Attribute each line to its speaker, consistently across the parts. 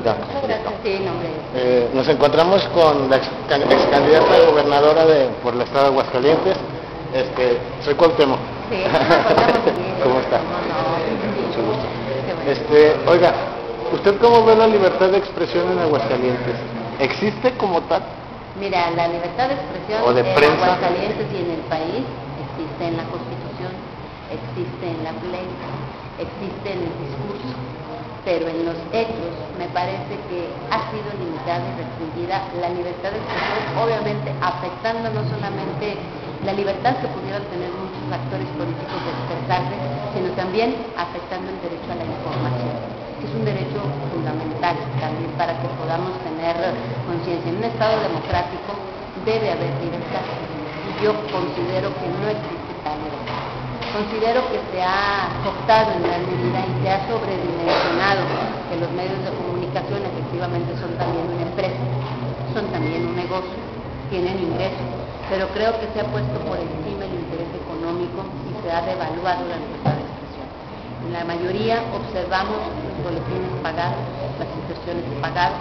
Speaker 1: presidenta.
Speaker 2: Gracias, sí, nombre.
Speaker 1: Nos encontramos con la ex candidata a gobernadora por el estado de Aguascalientes. Soy Cuauhtémoc.
Speaker 2: Sí, Cuauhtémoc.
Speaker 1: ¿Cómo está?
Speaker 2: Mucho
Speaker 1: gusto. Oiga, ¿usted cómo ve la libertad de expresión en Aguascalientes? ¿Existe como tal?
Speaker 2: Mira, la libertad de expresión
Speaker 1: ¿O de
Speaker 2: en
Speaker 1: prensa?
Speaker 2: Aguascalientes y en el país existe en la Constitución, existe en la ley, existe en el discurso, pero en los hechos me parece que ha sido limitada y restringida la libertad de expresión, obviamente afectando no solamente la libertad que pudieran tener muchos actores políticos de expresarse, sino también afectando el derecho a la información, que es un derecho fundamental también para que podamos tener conciencia. En un Estado democrático debe haber libertad, y yo considero que no existe tal libertad. Considero que se ha cooptado en gran medida y se ha sobredimensionado que los medios de comunicación efectivamente son también una empresa, son también un negocio, tienen ingresos, pero creo que se ha puesto por encima el interés económico y se ha devaluado la libertad de expresión. En la mayoría observamos los boletines pagados, las inserciones pagadas,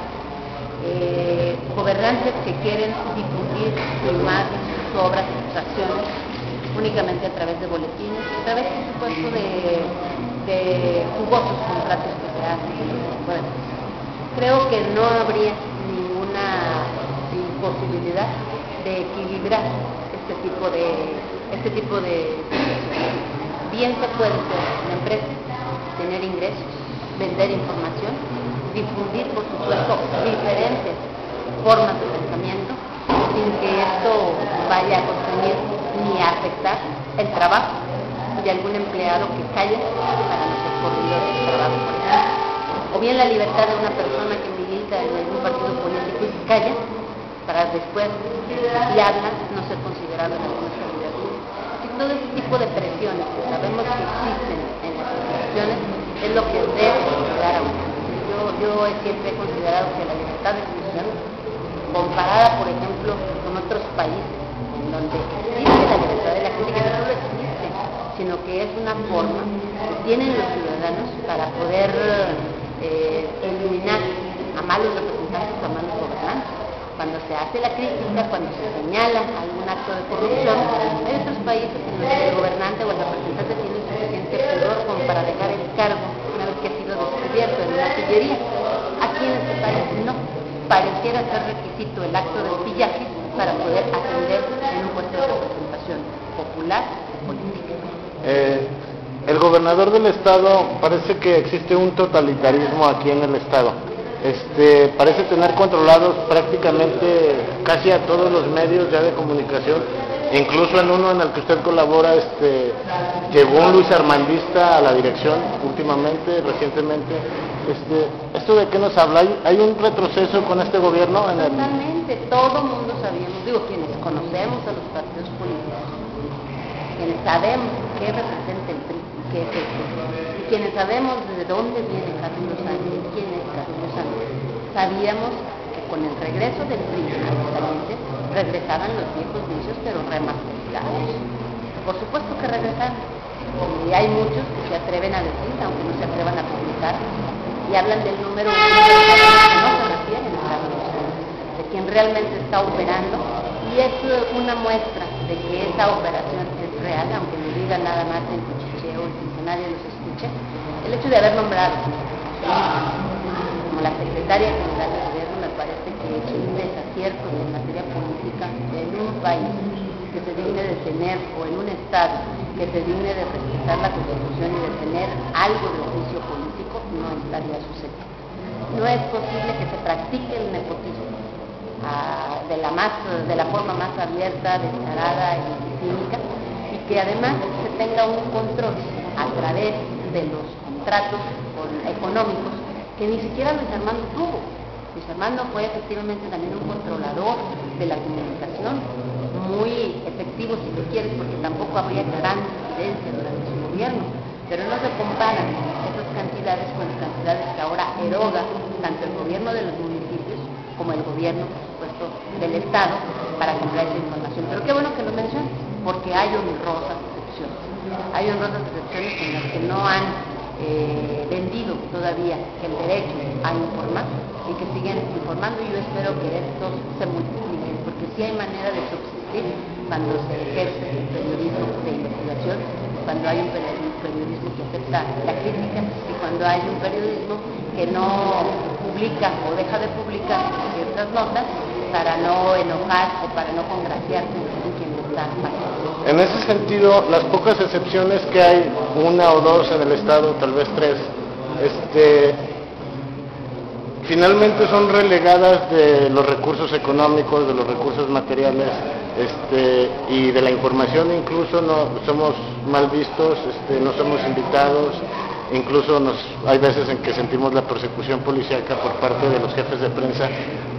Speaker 2: gobernantes que quieren difundir su imagen, sus obras, sus acciones únicamente a través de boletines, a través, por supuesto, de jugosos contratos que se hacen. Bueno, creo que no habría ninguna posibilidad de equilibrar este tipo de bien se puede ser una empresa, tener ingresos, vender información, difundir, por supuesto, diferentes formas de pensamiento, sin que esto vaya a consumir ni a afectar el trabajo de algún empleado que calla para no ser corrido del trabajo, por ejemplo. O bien la libertad de una persona que milita en algún partido político y calla para después, si habla, no ser considerado en algunas candidaturas. Y todo ese tipo de presiones que sabemos que existen en las instituciones es lo que debe ayudar a uno. Yo siempre he considerado que la libertad de expresión, comparada, por ejemplo, con otros países, en donde existe la libertad de la crítica, no solo existe, sino que es una forma que tienen los ciudadanos para poder eliminar a malos representantes, a malos gobernantes. Cuando se hace la crítica, cuando se señala algún acto de corrupción, hay otros países en los que el gobernante o el representante tiene suficiente pudor como para dejar el cargo una vez que ha sido descubierto en una pillería. Aquí en este país no. Pareciera ser requisito el acto del pillaje para poder ascender en un puesto de representación popular o política.
Speaker 1: El gobernador del estado, parece que existe un totalitarismo aquí en el estado. Parece tener controlados prácticamente casi a todos los medios ya de comunicación, incluso en uno en el que usted colabora, llegó un Luis Armandista a la dirección recientemente. ¿Esto de qué nos habla? ¿Hay un retroceso con este gobierno?
Speaker 2: Totalmente, todo el mundo sabíamos, quienes conocemos a los partidos políticos, quienes sabemos qué representa el PRI, qué es el PRI, y quienes sabemos de dónde viene Carlos Sánchez, quién es Carlos Sánchez, sabíamos que con el regreso del PRI a Aguascalientes regresaban los viejos vicios, pero remasterizados. Por supuesto que regresaron, y hay muchos que se atreven a decir, aunque no se atrevan a publicar, y hablan del número uno, que no se refieren a Carlos Sánchez, de quien realmente está operando, y es una muestra de que esa operación es real, aunque me digan nada más en cuchicheo y sin que nadie los escuche. El hecho de haber nombrado como la secretaria general de gobierno me parece que es un desacierto en materia política en un país que se digne de tener, o en un estado que se digne de respetar la Constitución y de tener algo de oficio político, no estaría sucediendo. No es posible que se practique el nepotismo de la forma más abierta, descarada y cínica, y que además se tenga un control a través de los contratos económicos que ni siquiera Luis Armando tuvo. Luis Armando fue efectivamente también un controlador de la comunicación, muy efectivo si tú quieres, porque tampoco habría gran incidencia durante su gobierno, pero no se comparan esas cantidades con las cantidades que ahora eroga tanto el gobierno de los municipios como el gobierno, por supuesto, del Estado para comprar esa información. Pero qué bueno que lo menciones, porque hay honrosas excepciones. Hay honrosas excepciones en las que no han vendido todavía el derecho a informar y que siguen informando, y yo espero que estos se multipliquen, porque sí hay manera de subsistir cuando se ejerce el periodismo de investigación, cuando hay un periodismo que acepta la crítica y cuando hay un periodismo que no publica o deja de publicar ciertas notas para no enojar o para no congraciarse con quien está pasando.
Speaker 1: En ese sentido, las pocas excepciones que hay, una o dos en el estado, tal vez tres, finalmente son relegadas de los recursos económicos, de los recursos materiales, y de la información. Incluso no somos mal vistos, no somos invitados, incluso hay veces en que sentimos la persecución policíaca por parte de los jefes de prensa,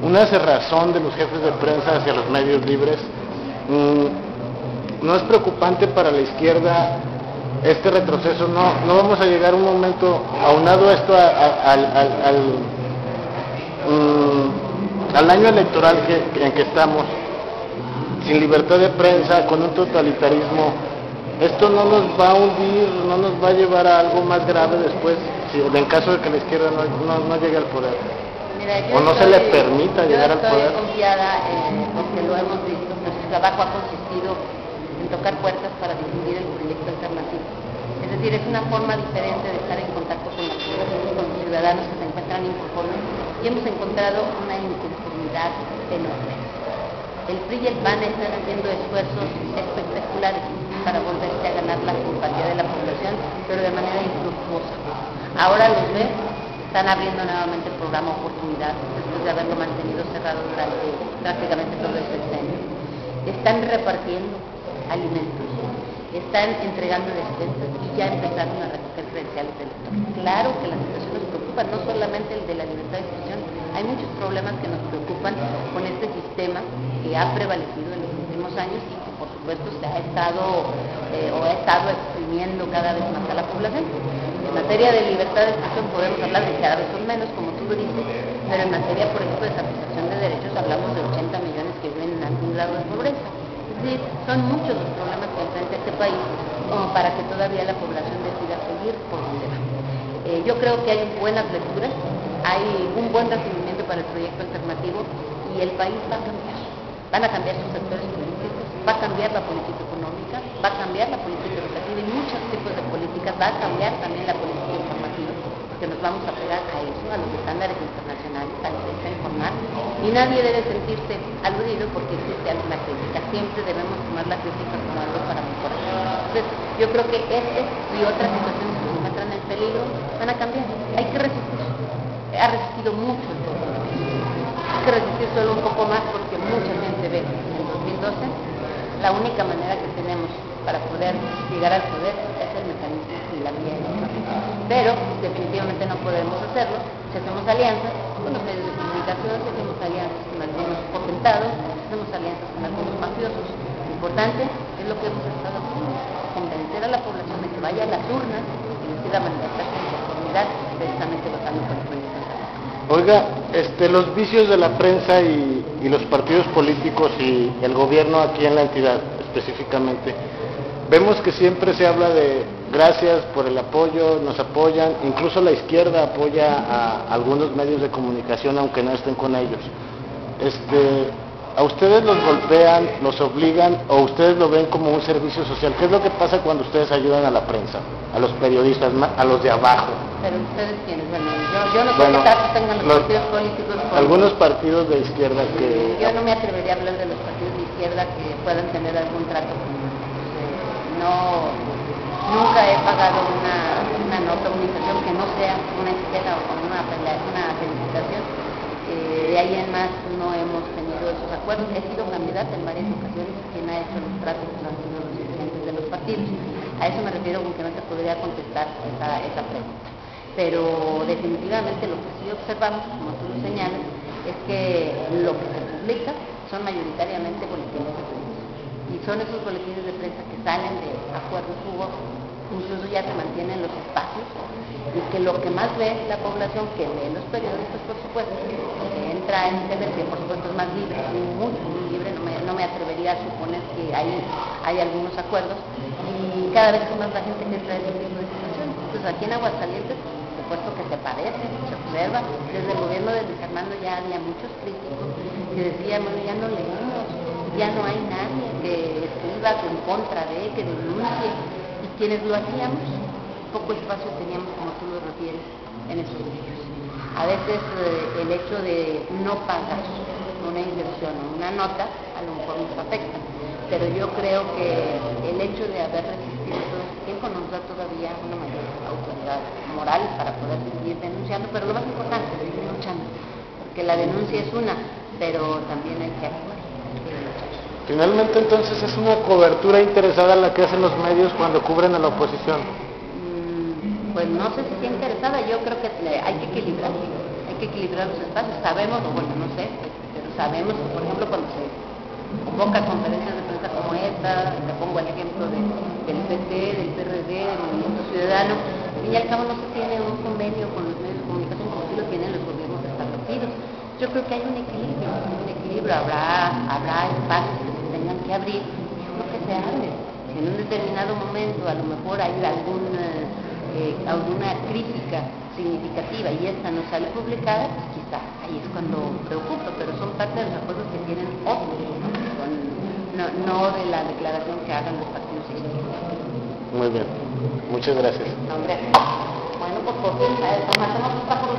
Speaker 1: una cerrazón de los jefes de prensa hacia los medios libres. ¿No es preocupante para la izquierda este retroceso? No vamos a llegar a un momento, aunado esto al año electoral en que estamos, sin libertad de prensa, con un totalitarismo, esto no nos va a hundir, no nos va a llevar a algo más grave después, en caso de que la izquierda no llegue al poder?
Speaker 2: Mira,
Speaker 1: o no se le permita llegar al poder.
Speaker 2: Yo estoy confiada, porque lo hemos visto, nuestro trabajo ha consistido en tocar puertas para difundir el proyecto alternativo. Es decir, es una forma diferente de estar en contacto con la población, con los ciudadanos que se encuentran inconformes, y hemos encontrado una inconformidad enorme. El PRI y el PAN están haciendo esfuerzos espectaculares para volverse a ganar la simpatía de la población, pero de manera infructuosa. Ahora los ves, están abriendo nuevamente el programa Oportunidad, después de haberlo mantenido cerrado durante prácticamente todo el sexenio. Están repartiendo alimentos, están entregando despensas y ya empezaron a recoger credenciales de elector. Claro que la situación nos preocupa, no solamente el de la libertad de expresión, hay muchos problemas que nos preocupan con este sistema que ha prevalecido en los últimos años y que por supuesto se ha estado exprimiendo cada vez más a la población. En materia de libertad de expresión podemos hablar de cada vez son menos, como tú lo dices, pero en materia, por ejemplo, de satisfacción de derechos hablamos de 80 millones que viven en algún grado de pobreza. Es decir, son muchos los problemas que enfrenta este país como para que todavía la población decida seguir por donde va. Yo creo que hay buenas lecturas, hay un buen recibimiento para el proyecto alternativo y el país va a cambiar. Van a cambiar sus sectores políticos, va a cambiar la política económica, va a cambiar la política educativa y muchos tipos de políticas, va a cambiar también la política informativa, porque nos vamos a pegar a eso, a los estándares internacionales, al derecho a informar, y nadie debe sentirse aludido porque existe alguna crítica. Siempre debemos tomar la crítica como algo para mejorar. Entonces, yo creo que este y otras situaciones que se encuentran en peligro van a cambiar. Hay que resistir. Ha resistido mucho el pueblo. Hay que resistir solo un poco más porque mucha gente ve en el 2012 la única manera que tenemos para poder llegar al poder es el mecanismo y la vía electoral. Pero definitivamente no podemos hacerlo si hacemos alianzas con los medios de comunicación, si hacemos alianzas con algunos potentados, si hacemos alianzas con algunos mafiosos. Lo importante es lo que hemos estado haciendo, convencer a la población de que vaya a las urnas y decida manifestarse en conformidad, precisamente votando por el proyecto.
Speaker 1: Oiga, los vicios de la prensa y los partidos políticos y el gobierno aquí en la entidad específicamente, vemos que siempre se habla de gracias por el apoyo, nos apoyan, incluso la izquierda apoya a algunos medios de comunicación aunque no estén con ellos. ¿A ustedes los golpean, los obligan o ustedes lo ven como un servicio social? ¿Qué es lo que pasa cuando ustedes ayudan a la prensa, a los periodistas, a los de abajo?
Speaker 2: Pero ustedes quiénes, yo no sé qué trato tengan los partidos políticos.
Speaker 1: Algunos partidos de izquierda que...
Speaker 2: Yo no me atrevería a hablar de los partidos de izquierda que puedan tener algún trato conmigo. Nunca he pagado una nota, una invitación que no sea una esquela o una felicitación. De ahí en más no hemos tenido esos acuerdos. He sido candidata en varias ocasiones, quien ha hecho los tratos no han sido los dirigentes de los partidos. A eso me refiero con que no se podría contestar esa pregunta. Pero definitivamente lo que sí observamos, como tú lo señalas, es que lo que se publica son mayoritariamente boletines de prensa. Y son esos boletines de prensa que salen de acuerdos jugosos, incluso ya se mantienen los espacios, y que lo que más ve la población, que lee los periódicos, por supuesto, que entra en internet, que por supuesto es más libre, muy libre, no me atrevería a suponer que hay algunos acuerdos, y cada vez es más la gente que entra en ese tipo de situaciones. Entonces aquí en Aguascalientes, por supuesto que se padece, se observa. Desde el gobierno de Luis Armando ya había muchos críticos que decían, bueno, ya no leemos, ya no hay nadie que escriba en contra de, que denuncie, y quienes lo hacíamos, poco espacio teníamos, como tú lo refieres, en esos medios. A veces el hecho de no pagar una inversión o una nota a lo mejor nos afecta, pero yo creo que el hecho de haber resistido todo este tiempo nos da todavía una mayor autoridad moral para poder seguir denunciando, pero lo más importante es seguir luchando, porque la denuncia es una, pero también hay que actuar.
Speaker 1: Finalmente, entonces, es una cobertura interesada la que hacen los medios cuando cubren a la oposición.
Speaker 2: Pues no sé si está interesada, yo creo que hay que equilibrar los espacios. Sabemos, o bueno, no sé, pero sabemos, por ejemplo, cuando se convoca conferencias de prensa como esta, le pongo el ejemplo del PT, del PRD, del Movimiento Ciudadano, al fin y al cabo no se tiene un convenio con los medios de comunicación como sí lo tienen los gobiernos establecidos. Yo creo que hay un equilibrio, habrá espacios que se tengan que abrir, y yo creo que se abren. Si en un determinado momento a lo mejor hay alguna crítica significativa y esta no sale publicada, pues quizá ahí es cuando preocupa, pero son parte de los acuerdos que tienen otros, no de la declaración que hagan los partidos izquierdistas.
Speaker 1: Muy bien, muchas gracias.
Speaker 2: Hombre, bueno, pues por fin, matemos un pájaro.